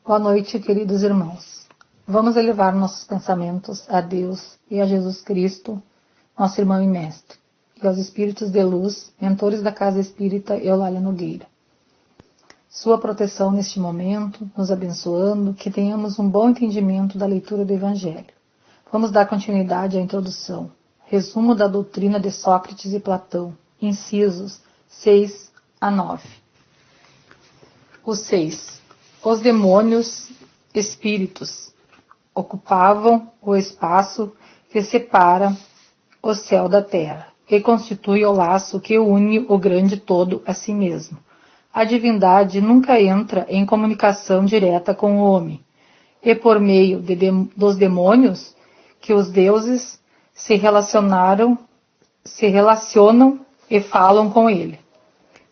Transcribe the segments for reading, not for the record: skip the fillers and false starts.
Boa noite, queridos irmãos. Vamos elevar nossos pensamentos a Deus e a Jesus Cristo, nosso irmão e mestre, e aos espíritos de luz, mentores da Casa Espírita Eulália Nogueira. Sua proteção neste momento, nos abençoando, que tenhamos um bom entendimento da leitura do Evangelho. Vamos dar continuidade à introdução. Resumo da doutrina de Sócrates e Platão, incisos 6 a 9. O 6. Os demônios, espíritos, ocupavam o espaço que separa o céu da terra e constitui o laço que une o grande todo a si mesmo. A divindade nunca entra em comunicação direta com o homem, e por meio dos demônios que os deuses se relacionam e falam com ele,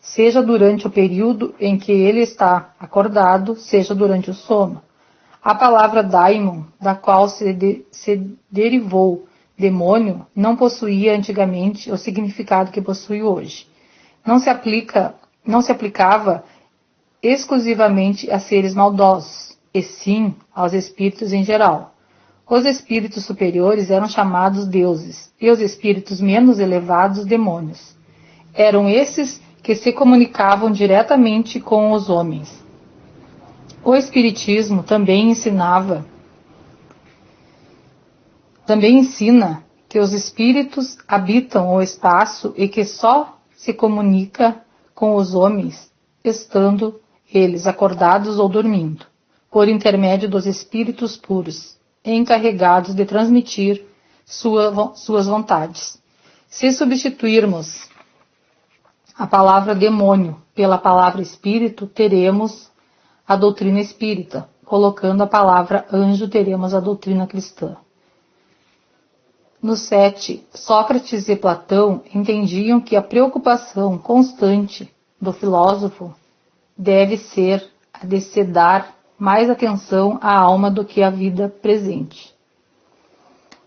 seja durante o período em que ele está acordado, seja durante o sono. A palavra daimon, da qual se derivou demônio, não possuía antigamente o significado que possui hoje. Não se aplicava exclusivamente a seres maldosos, e sim aos espíritos em geral. Os espíritos superiores eram chamados deuses, e os espíritos menos elevados demônios. Eram esses que se comunicavam diretamente com os homens. O Espiritismo também ensina que os espíritos habitam o espaço e que só se comunica com os homens estando eles acordados ou dormindo, por intermédio dos espíritos puros, encarregados de transmitir suas vontades. Se substituirmos a palavra demônio pela palavra espírito, teremos a doutrina espírita. Colocando a palavra anjo, teremos a doutrina cristã. No 7, Sócrates e Platão entendiam que a preocupação constante do filósofo deve ser a de se dar mais atenção à alma do que à vida presente,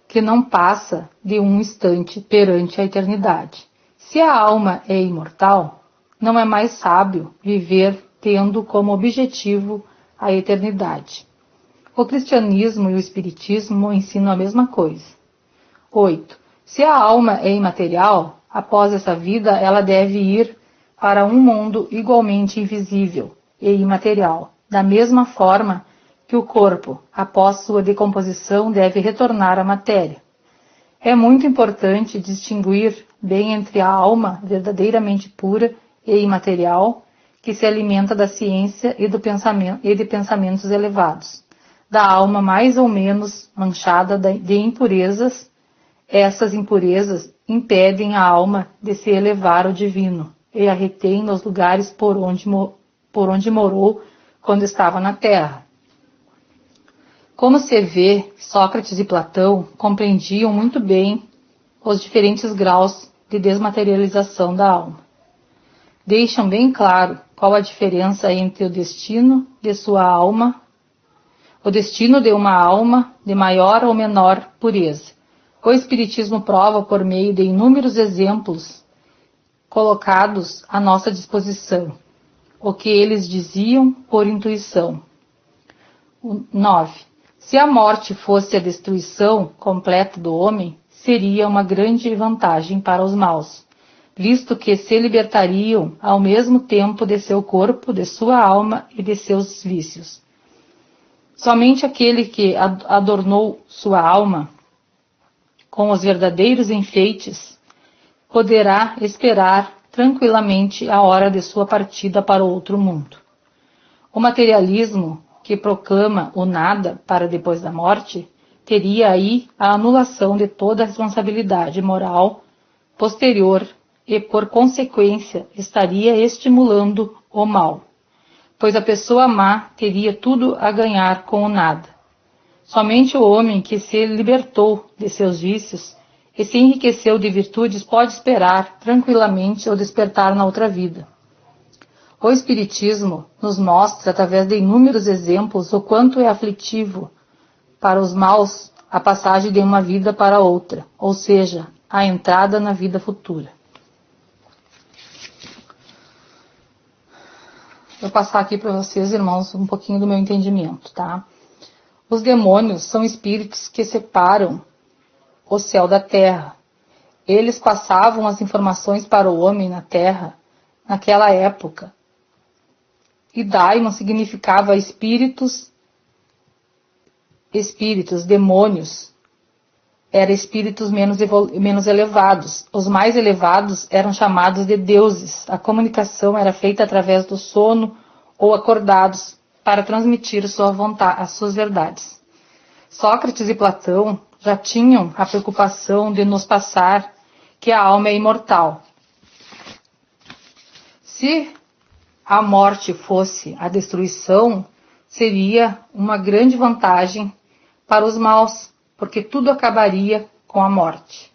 que não passa de um instante perante a eternidade. Se a alma é imortal, não é mais sábio viver tendo como objetivo a eternidade. O cristianismo e o espiritismo ensinam a mesma coisa. 8. Se a alma é imaterial, após essa vida ela deve ir para um mundo igualmente invisível e imaterial, da mesma forma que o corpo, após sua decomposição, deve retornar à matéria. É muito importante distinguir bem entre a alma verdadeiramente pura e imaterial, que se alimenta da ciência e de pensamentos elevados, da alma mais ou menos manchada de impurezas. Essas impurezas impedem a alma de se elevar ao divino e a retém nos lugares por onde morou quando estava na terra. Como se vê, Sócrates e Platão compreendiam muito bem os diferentes graus de desmaterialização da alma. Deixam bem claro qual a diferença entre o destino de uma alma de maior ou menor pureza. O Espiritismo prova por meio de inúmeros exemplos colocados à nossa disposição o que eles diziam por intuição. 9. Se a morte fosse a destruição completa do homem, seria uma grande vantagem para os maus, visto que se libertariam ao mesmo tempo de seu corpo, de sua alma e de seus vícios. Somente aquele que adornou sua alma com os verdadeiros enfeites poderá esperar tranquilamente a hora de sua partida para o outro mundo. O materialismo, que proclama o nada para depois da morte, teria aí a anulação de toda a responsabilidade moral posterior e, por consequência, estaria estimulando o mal, pois a pessoa má teria tudo a ganhar com o nada. Somente o homem que se libertou de seus vícios e se enriqueceu de virtudes pode esperar tranquilamente o despertar na outra vida. O Espiritismo nos mostra, através de inúmeros exemplos, o quanto é aflitivo para os maus a passagem de uma vida para outra, ou seja, a entrada na vida futura. vou passar aqui para vocês, irmãos, um pouquinho do meu entendimento, tá? Os demônios são espíritos que separam o céu da terra. Eles passavam as informações para o homem na terra naquela época. E daimon significava espíritos, demônios. Eram espíritos menos elevados. Os mais elevados eram chamados de deuses. A comunicação era feita através do sono ou acordados para transmitir as suas verdades. Sócrates e Platão já tinham a preocupação de nos passar que a alma é imortal. Se a morte fosse a destruição, seria uma grande vantagem para os maus, porque tudo acabaria com a morte.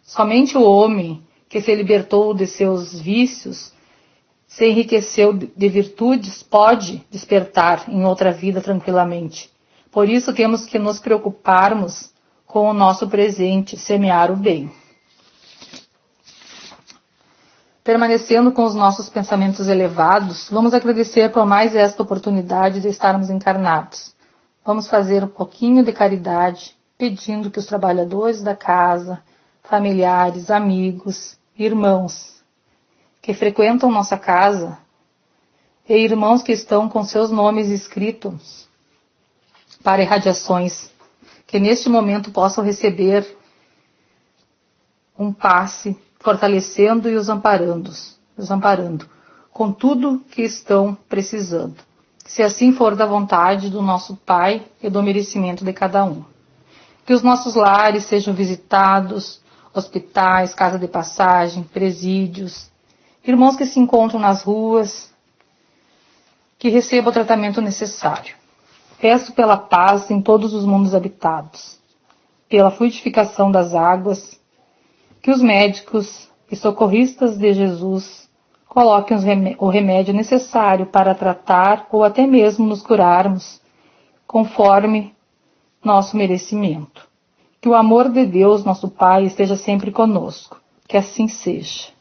Somente o homem que se libertou de seus vícios, se enriqueceu de virtudes, pode despertar em outra vida tranquilamente. Por isso temos que nos preocuparmos com o nosso presente, semear o bem. Permanecendo com os nossos pensamentos elevados, vamos agradecer por mais esta oportunidade de estarmos encarnados. Vamos fazer um pouquinho de caridade, pedindo que os trabalhadores da casa, familiares, amigos, irmãos que frequentam nossa casa e irmãos que estão com seus nomes escritos para irradiações, que neste momento possam receber um passe, fortalecendo e os amparando com tudo que estão precisando. Se assim for da vontade do nosso Pai e do merecimento de cada um. Que os nossos lares sejam visitados, hospitais, casa de passagem, presídios, irmãos que se encontram nas ruas, que recebam o tratamento necessário. Peço pela paz em todos os mundos habitados, pela fluidificação das águas, que os médicos e socorristas de Jesus coloquem o remédio necessário para tratar ou até mesmo nos curarmos, conforme nosso merecimento. Que o amor de Deus, nosso Pai, esteja sempre conosco. Que assim seja.